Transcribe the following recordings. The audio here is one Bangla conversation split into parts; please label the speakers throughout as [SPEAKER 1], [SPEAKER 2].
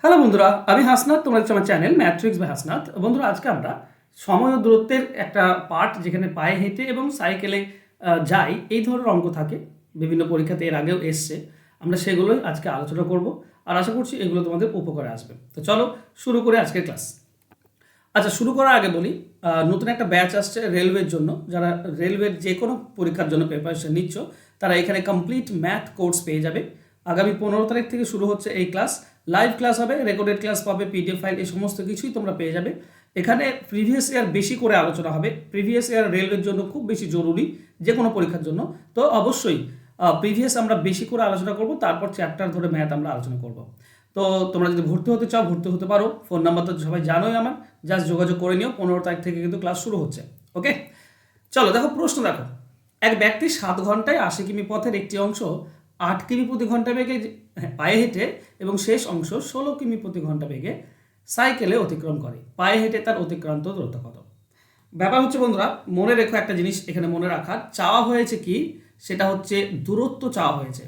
[SPEAKER 1] হ্যালো বন্ধুরা, আমি হাসনাত। তোমরা হচ্ছে আমার চ্যানেল ম্যাট্রিক্স বাই হাসনাত। বন্ধুরা, আজকে আমরা সময় ও দূরত্বের একটা পার্ট, যেখানে পায়ে হেঁটে এবং সাইকেলে যাই, এই ধরনের অঙ্ক থাকে। বিভিন্ন পরীক্ষাতে এর আগেও এসছে। আমরা সেগুলোই আজকে আলোচনা করব, আর আশা করছি এগুলো তোমাদের উপকারে আসবে। তো চলো শুরু করে আজকের ক্লাস। আচ্ছা, শুরু করার আগে বলি, নতুন একটা ব্যাচ আসছে রেলওয়ের জন্য। যারা রেলওয়ের যে কোনো পরীক্ষার জন্য প্রিপারেশন নিচ্ছ, তারা এখানে কমপ্লিট ম্যাথ কোর্স পেয়ে যাবে। আগামী 15 তারিখ থেকে শুরু হচ্ছে এই ক্লাস। লাইভ ক্লাস হবে, রেকর্ডেড ক্লাস পাবে, পিডিএফ ফাইল, এই সমস্ত কিছুই তোমরা পেয়ে যাবে। এখানে প্রিভিয়াস ইয়ার বেশি করে আলোচনা হবে। প্রিভিয়াস ইয়ার রেলওয়ের জন্য খুব বেশি জরুরি, যে কোনো পরীক্ষার জন্য। তো অবশ্যই প্রিভিয়াস আমরা বেশি করে আলোচনা করব, তারপর চ্যাপ্টার ধরে ম্যাথ আমরা আলোচনা করব। তো তোমরা যদি ভর্তি হতে চাও, ভর্তি হতে পারো। ফোন নাম্বার তো সবাই জানোই আমার, জাস্ট যোগাযোগ করে নিও। 15 তারিখ থেকে কিন্তু ক্লাস শুরু হচ্ছে। ওকে, চলো দেখো প্রশ্ন দেখো। এক ব্যক্তি 7 ঘন্টায় 80 কিমি পথের একটি অংশ 8 কিমি প্রতি ঘন্টা বেগে পায়ে হেঁটে এবং শেষ অংশ 16 কিমি প্রতি ঘন্টা বেগে সাইকেলে অতিক্রম করে। পায়ে হেঁটে তার অতিক্রান্ত দূরত্ব কত? ব্যাপার হচ্ছে বন্ধুরা, মনে রেখো একটা জিনিস এখানে মনে রাখার, চাওয়া হয়েছে কি, সেটা হচ্ছে দূরত্ব চাওয়া হয়েছে।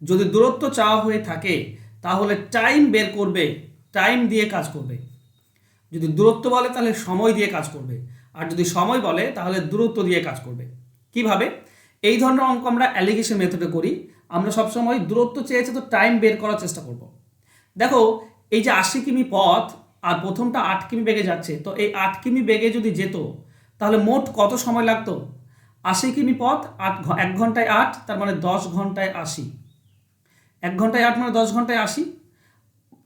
[SPEAKER 1] যদি দূরত্ব চাওয়া হয়ে থাকে, তাহলে টাইম বের করবে, টাইম দিয়ে কাজ করবে। যদি দূরত্ব বলে তাহলে সময় দিয়ে কাজ করবে, আর যদি সময় বলে তাহলে দূরত্ব দিয়ে কাজ করবে। কিভাবে? এই ধরনের অঙ্ক আমরা অ্যালিগেশন মেথডে করি। আমরা সবসময় দূরত্ব চেয়েছে, তো টাইম বের করার চেষ্টা করব। দেখো, এই যে 80 কিমি পথ, আর প্রথমটা 8 কিমি বেগে যাচ্ছে, তো এই 8 কিমি বেগে যদি যেত, তাহলে মোট কত সময় লাগতো? 80 কিমি পথ, 1 ঘন্টায় 8, তার মানে 10 ঘন্টায় 80। 1 ঘন্টায় 8 মানে 10 ঘন্টায় 80।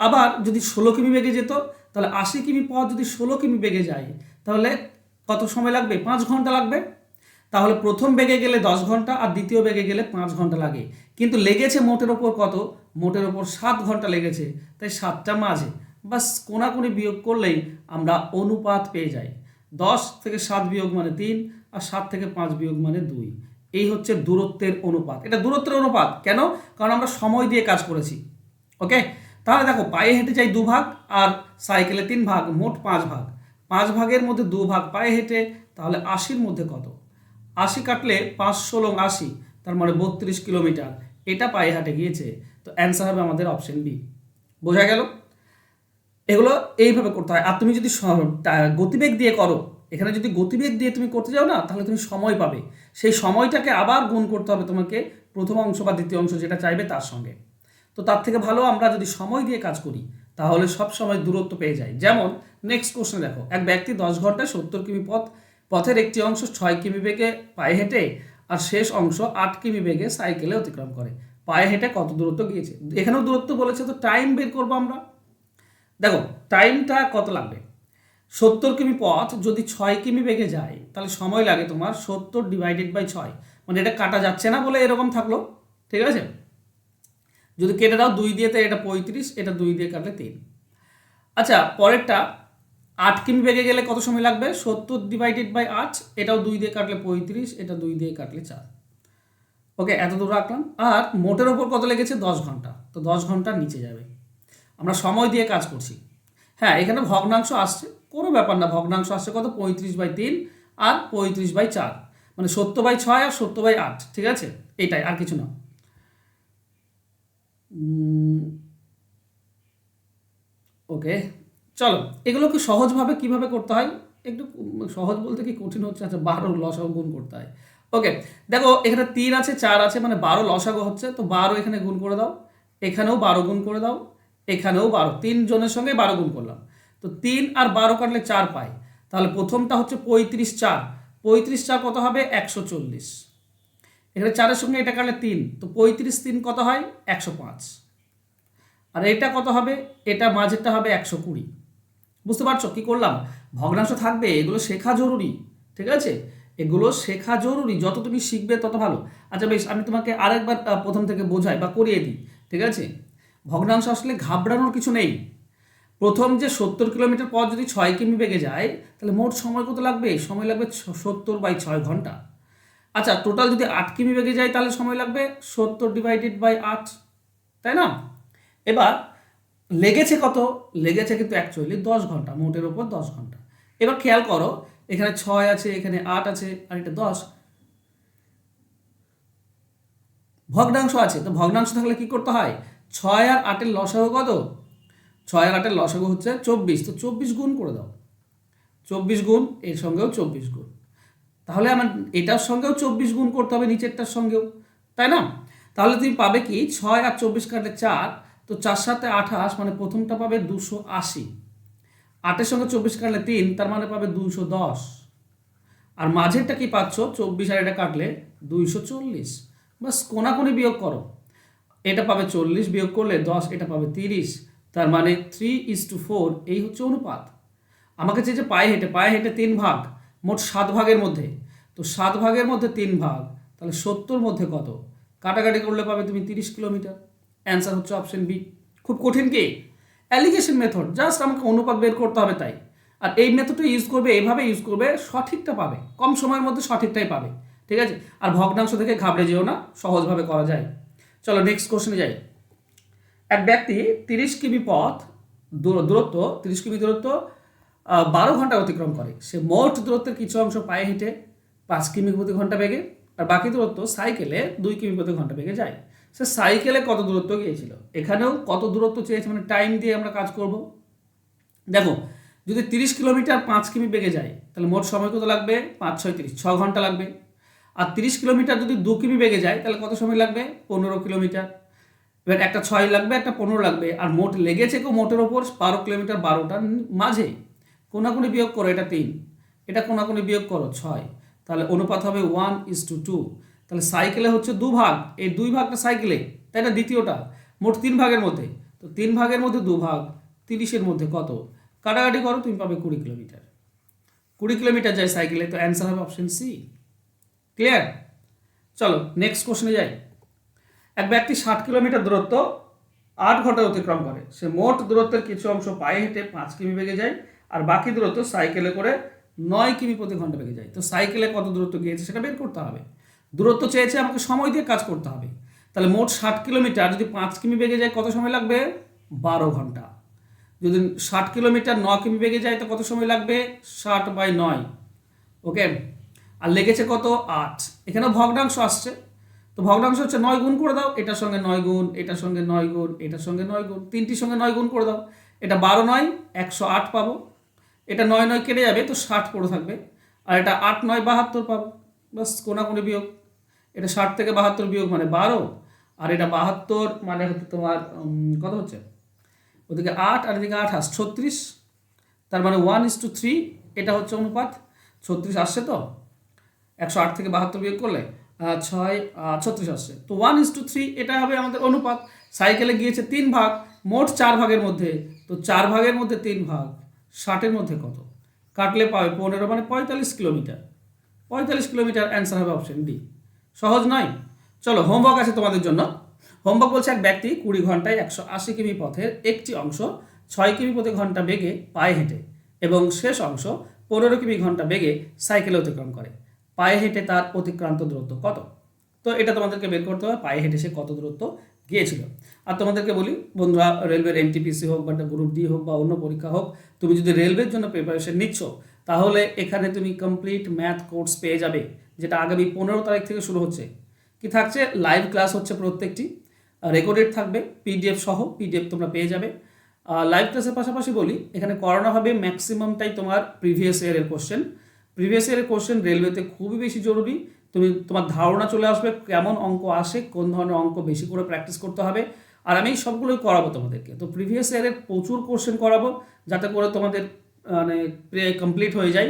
[SPEAKER 1] আবার যদি 16 কিমি বেগে যেত, তাহলে 80 কিমি পথ যদি 16 কিমি বেগে যায়, তাহলে কত সময় লাগবে? 5 ঘন্টা লাগবে। তাহলে প্রথম বেগে গেলে 10 ঘন্টা, আর দ্বিতীয় বেগে গেলে 5 ঘন্টা লাগে। কিন্তু লেগেছে মোটের ওপর কত? মোটের ওপর 7 ঘন্টা লেগেছে। তাই 7টা মাঝে বাস কোনাকুনি বিয়োগ করলেই আমরা অনুপাত পেয়ে যাই। 10 থেকে 7 বিয়োগ মানে 3, আর 7 থেকে 5 বিয়োগ মানে 2। এই হচ্ছে দূরত্বের অনুপাত। এটা দূরত্বের অনুপাত কেন? কারণ আমরা সময় দিয়ে কাজ করেছি। ওকে, তাহলে দেখো, পায়ে হেঁটে যাই 2 ভাগ, আর সাইকেলে 3 ভাগ, মোট 5 ভাগ। 5 ভাগের মধ্যে 2 ভাগ পায়ে হেঁটে, তাহলে 80-র মধ্যে কত? 80 কাটলে 5 × 16 = 80, তার মানে 32 কিলোমিটার। এটা পায়ে হেঁটে গিয়েছে। তো অ্যান্সার হবে আমাদের অপশন বি। বোঝা গেল? এগুলো এইভাবে করতে হয়। আর তুমি যদি গতিবেগ দিয়ে করো, এখানে যদি গতিবেগ দিয়ে তুমি করতে যাও না, তাহলে তুমি সময় পাবে। সেই সময়টাকে আবার গুণ করতে হবে তোমাকে, প্রথম অংশ বা দ্বিতীয় অংশ যেটা চাইবে তার সঙ্গে। তো তার থেকে ভালো আমরা যদি সময় দিয়ে কাজ করি, তাহলে সব সময় দূরত্ব পেয়ে যাই। যেমন নেক্সট কোশ্চেন দেখো, এক ব্যক্তি 10 ঘন্টায় 70 কিমি পথের একটি অংশ 6 কিমি বেগে পায়ে হেঁটে, আর শেষ অংশ 8 কিমি বেগে সাইকেলে অতিক্রম করে। পায়ে হেঁটে কত দূরত্ব গিয়েছে? এখানেও দূরত্ব বলেছে, তো টাইম বের করবো আমরা। দেখো, টাইমটা কত লাগবে? 70 কিমি পথ যদি 6 কিমি বেগে যায়, তাহলে সময় লাগে তোমার 70/6। মানে এটা কাটা যাচ্ছে না বলে এরকম থাকলো। ঠিক আছে, যদি কেটে দাও 2 দিয়ে, তাই এটা 35, এটা 2 দিয়ে কাটলে 3। আচ্ছা, পরেরটা 8 কিমি বেগে গেলে কত সময় লাগবে? 70/8, এটাও 2 দিয়ে কাটলে 35, এটা 2 দিয়ে কাটলে 4। ওকে, এত দূর রাখলাম। আর মোটের ওপর কত লেগেছে? 10 ঘন্টা। তো 10 ঘন্টার নিচে যাবে। আমরা সময় দিয়ে কাজ করছি। হ্যাঁ, এখানে ভগ্নাংশ আসছে, কোনো ব্যাপার না। ভগ্নাংশ আসছে কত? 35/3 আর 35/4, মানে 70/6 আর 70/8। ঠিক আছে, এইটাই, আর কিছু না। ওকে, চলো এগুলোকে সহজভাবে কিভাবে করতে হয় একটু, সহজ বলতে কি কঠিন হচ্ছে। আচ্ছা, 12 লসাগু গুণ করতে হয়। ওকে, দেখো এখানে 3 আছে, 4 আছে, মানে 12 লসাগু হচ্ছে। তো 12 এখানে গুণ করে দাও, এখানেও 12 গুণ করে দাও, এখানেও 12। 3 জনের সঙ্গে 12 গুণ করলাম। তো 3 আর 12 কাটলে 4 পাই। তাহলে প্রথমটা হচ্ছে 35/4। 35/4 কত হবে? 140। এখানে 4-এর সঙ্গে এটা কাটলে 3, তো 35/3 কত হয়? 105। আর এটা কত হবে? এটা মাঝেরটা হবে 120। বুঝতে পারছো কি করলাম? ভগ্নাংশ থাকবে, এগুলো শেখা জরুরি। ঠিক আছে, এগুলো শেখা জরুরি। যত তুমি শিখবে তত ভালো। আচ্ছা বেশ, আমি তোমাকে আরেকবার প্রথম থেকে বোঝাই বা করিয়ে দিই। ঠিক আছে, ভগ্নাংশ আসলে ঘাবড়ানোর কিছু নেই। প্রথম যে 70 কিলোমিটার পথ যদি 6 কিমি বেগে যায়, তাহলে মোট সময় কত লাগবে? সময় লাগবে 70/6 ঘন্টা। আচ্ছা, টোটাল যদি 8 কিমি বেগে যায়, তাহলে সময় লাগবে 70/8, তাই না? এবার লেগেছে কত? লেগেছে কিন্তু অ্যাকচুয়ালি 10 ঘন্টা, মোটের ওপর 10 ঘন্টা। এবার খেয়াল করো, এখানে 6 আছে, এখানে 8 আছে, আর এটা 10। ভগ্নাংশ আছে, তো ভগ্নাংশ থাকলে কি করতে হয়? 6 আর 8-এর লসাগু কত? 6 আর 8-এর লসাগু হচ্ছে 24, তো 24 গুণ করে দাও, 24 গুণ, এর সঙ্গেও 24 গুণ, তাহলে আমার এটার সঙ্গেও 24 গুণ করতে হবে, নিচেরটার সঙ্গেও, তাই না? তাহলে তুমি পাবে কি 6 আর 24 কাটলে 4, তো 4 7 28, মানে প্রথমটা পাবে 280, 8-এর সঙ্গে 24 কাটলে 3, তার মানে পাবে 210, আর মাঝেরটা কি পাচ্ছ 24 আর এটা কাটলে 240, বাস কোনাকুনি বিয়োগ করো, এটা পাবে 40, বিয়োগ করলে 10, এটা পাবে 30, তার মানে 3:4, এই হচ্ছে অনুপাত। আমাকে চেয়েছে পায়ে হেঁটে 3 ভাগ, মোট 7 ভাগের মধ্যে, তো 7 ভাগের মধ্যে 3 ভাগ, তাহলে 70 মধ্যে কত? কাটাকাটি করলে পাবে তুমি 30 কিলোমিটার। অ্যান্সার হচ্ছে অপশন বি। খুব কঠিন কি? অ্যালিগেশন মেথড, জাস্ট আমাকে অনুপাত বের করতে হবে তাই। আর এই মেথডটা ইউজ করবে, এইভাবে ইউজ করবে, সঠিকটা পাবে, কম সময়ের মধ্যে সঠিকটাই পাবে, ঠিক আছে? আর ভগ্নাংশ থেকে ঘাবড়ে যেও না, সহজভাবে করা যায়। চলো নেক্সট কোশ্চেনে যাই। এক ব্যক্তি 30 কিমি পথ দূরত্ব 30 কিমি দূরত্ব 12 ঘন্টা অতিক্রম করে। সে মোট দূরত্বের কিছু অংশ পায়ে হেঁটে 5 কিমি প্রতি ঘন্টা বেগে, আর বাকি দূরত্ব সাইকেলে 2 কিমি প্রতি ঘন্টা বেগে যায়। সে সাইকেলে কত দূরত্ব গিয়েছিল? এখানেও কত দূরত্ব চেয়েছে, মানে টাইম দিয়ে আমরা কাজ করব। দেখো, যদি 30 কিলোমিটার 5 কিমি বেগে যায়, তাহলে মোট সময় কত লাগবে? 5 6 30, 6 ঘন্টা লাগবে। আর 30 কিলোমিটার যদি 2 কিমি বেগে যায়, তাহলে কত সময় লাগবে? 15 কিলোমিটার। এবার একটা 6 লাগবে, একটা 15 লাগবে, আর মোট লেগেছে মোটের ওপর 12 কিলোমিটার, 12টার মাঝে কোনাকুনি বিয়োগ করো, এটা 3, এটা কোনাকুনি বিয়োগ করো 6, তাহলে অনুপাত হবে 1:2। তাহলে সাইকেলে হচ্ছে 2 ভাগ, এই 2 ভাগটা সাইকেলে, তাই না? দ্বিতীয়টা মোট 3 ভাগের মধ্যে, তো 3 ভাগের মধ্যে 2 ভাগ, 30-এর মধ্যে কত? কাটাকাটি করো, তুমি পাবে 20 কিলোমিটার। 20 কিলোমিটার যায় সাইকেলে, তো অ্যান্সার হবে অপশন সি। ক্লিয়ার? চলো নেক্সট কোশ্চেনে যাই। এক ব্যক্তি 60 কিলোমিটার দূরত্ব 8 ঘন্টায় অতিক্রম করে। সে মোট দূরত্বের কিছু অংশ পায়ে হেঁটে 5 কিমি বেগে যায়, আর বাকি দূরত্ব সাইকেলে করে 9 কিমি প্রতি ঘন্টা বেগে যায়। তো সাইকেলে কত দূরত্ব গিয়েছে সেটা বের করতে হবে। দূরত্ব চেয়েছে, আমাকে সময় দিয়ে কাজ করতে হবে। তাহলে মোট 60 কিলোমিটার যদি 5 কিমি বেগে যায়, কত সময় লাগবে? 12 ঘন্টা। যদি 60 কিলোমিটার 9 কিমি বেগে যায়, তো কত সময় লাগবে? 60/9। ওকে, আর লেগেছে কত? 8। এখানে ভগ্নাংশ আসছে, তো ভগ্নাংশ হচ্ছে 9 গুণ করে দাও, এটার সঙ্গে 9 গুণ, এটার সঙ্গে 9 গুণ, এটার সঙ্গে 9 গুণ, তিনটির সঙ্গে 9 গুণ করে দাও, এটা 12 9 108 পাবো, এটা 9 9 কেটে যাবে, তো 60 পড়ে থাকবে, আর এটা 8 9 72 পাবো, বাস কোনাকুনি বিয়োগ, এটা 60 থেকে 72 বিয়োগ মানে 12, আর এটা 72 মানে হচ্ছে তোমার কত হচ্ছে? ওদিকে 8 আর এদিকে 8 36, তার মানে 1:3, এটা হচ্ছে অনুপাত। 36 আসছে তো, 108 থেকে 72 বিয়োগ করলে 36 আসছে, তো 1:3, এটা হবে আমাদের অনুপাত। সাইকেলে গিয়েছে 3 ভাগ, মোট 4 ভাগের মধ্যে, তো 4 ভাগের মধ্যে 3 ভাগ, 60-এর মধ্যে কত? কাটলে পাবে 15, মানে 45 কিলোমিটার। 45 কিলোমিটার, অ্যান্সার হবে অপশন ডি। সহজ নয়? চলো হোমওয়ার্ক আছে তোমাদের জন্য। হোমওয়ার্ক বলছে এক ব্যক্তি 20 ঘন্টায় 180 কিমি পথের একটি অংশ 6 কিমি প্রতি ঘন্টা বেগে পায়ে হেঁটে এবং শেষ অংশ 15 কিমি ঘন্টা বেগে সাইকেলে অতিক্রম করে। পায়ে হেঁটে তার অতিক্রান্ত দূরত্ব কত? তো এটা তোমাদেরকে বের করতে হবে, পায়ে হেঁটে সে কত দূরত্ব গিয়েছিল। আর তোমাদেরকে বলি বন্ধুরা, রেলওয়ের এনটিপিসি হোক বা গ্রুপ ডি হোক বা অন্য পরীক্ষা হোক, তুমি যদি রেলওয়ের জন্য প্রিপারেশন নিচ্ছ, তাহলে এখানে তুমি কমপ্লিট ম্যাথ কোর্স পেয়ে যাবে, যেটা আগামী 15 তারিখ থেকে শুরু হচ্ছে। কি থাকছে? লাইভ ক্লাস হচ্ছে প্রত্যেকটি, রেকর্ডেড থাকবে, পিডিএফ সহ, পিডিএফ তোমরা পেয়ে যাবে। লাইভ ক্লাসের পাশাপাশি বলি, এখানে করানো হবে ম্যাক্সিমামটাই তোমার প্রিভিয়াস ইয়ারের কোশ্চেন। প্রিভিয়াস ইয়ারের কোশ্চেন রেলওয়েতে খুবই বেশি জরুরি। তোমার ধারণা চলে আসবে কেমন অঙ্ক আসে, কোন ধরনের অঙ্ক বেশি করে প্র্যাকটিস করতে হবে, আর আমি সবগুলোই করাবো তোমাদেরকে। তো প্রিভিয়াস ইয়ারের প্রচুর কোশ্চেন করাবো, যাতে করে তোমাদের মানে কমপ্লিট হয়ে যায়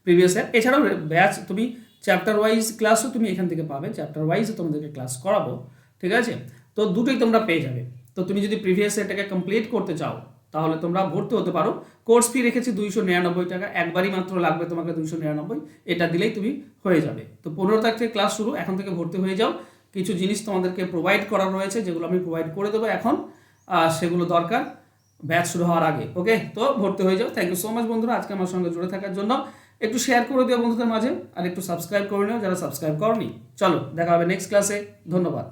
[SPEAKER 1] প্রিভিয়াস ইয়ার। এছাড়াও ব্যাচ তুমি চ্যাপ্টার ওয়াইজ ক্লাসও তুমি এখান থেকে পাবে, চ্যাপ্টার ওয়াইজও তোমাদেরকে ক্লাস করাবো, ঠিক আছে? তো দুটোই তোমরা পেয়ে যাবে। তো তুমি যদি প্রিভিয়াস ইয়ারটাকে কমপ্লিট করতে চাও, তাহলে তোমরা ভর্তি হতে পারো। কোর্স ফি রেখেছি 299 টাকা, একবারই মাত্র লাগবে তোমাকে 299, এটা দিলেই তুমি হয়ে যাবে। তো 15 তারিখ থেকে ক্লাস শুরু, এখন থেকে ভর্তি হয়ে যাও। কিছু জিনিস তোমাদেরকে প্রোভাইড করা রয়েছে, যেগুলো আমি প্রোভাইড করে দেবো এখন, সেগুলো দরকার ব্যাচ শুরু হওয়ার আগে। ওকে, তো ভর্তি হয়ে যাও। থ্যাংক ইউ সো মাচ বন্ধুরা, আজকে আমার সঙ্গে জুড়ে থাকার জন্য। একটু শেয়ার করে দিও বন্ধুদের মাঝে, আর একটু সাবস্ক্রাইব করে নিও যারা সাবস্ক্রাইব করনি। চলো দেখা হবে নেক্সট ক্লাসে, ধন্যবাদ।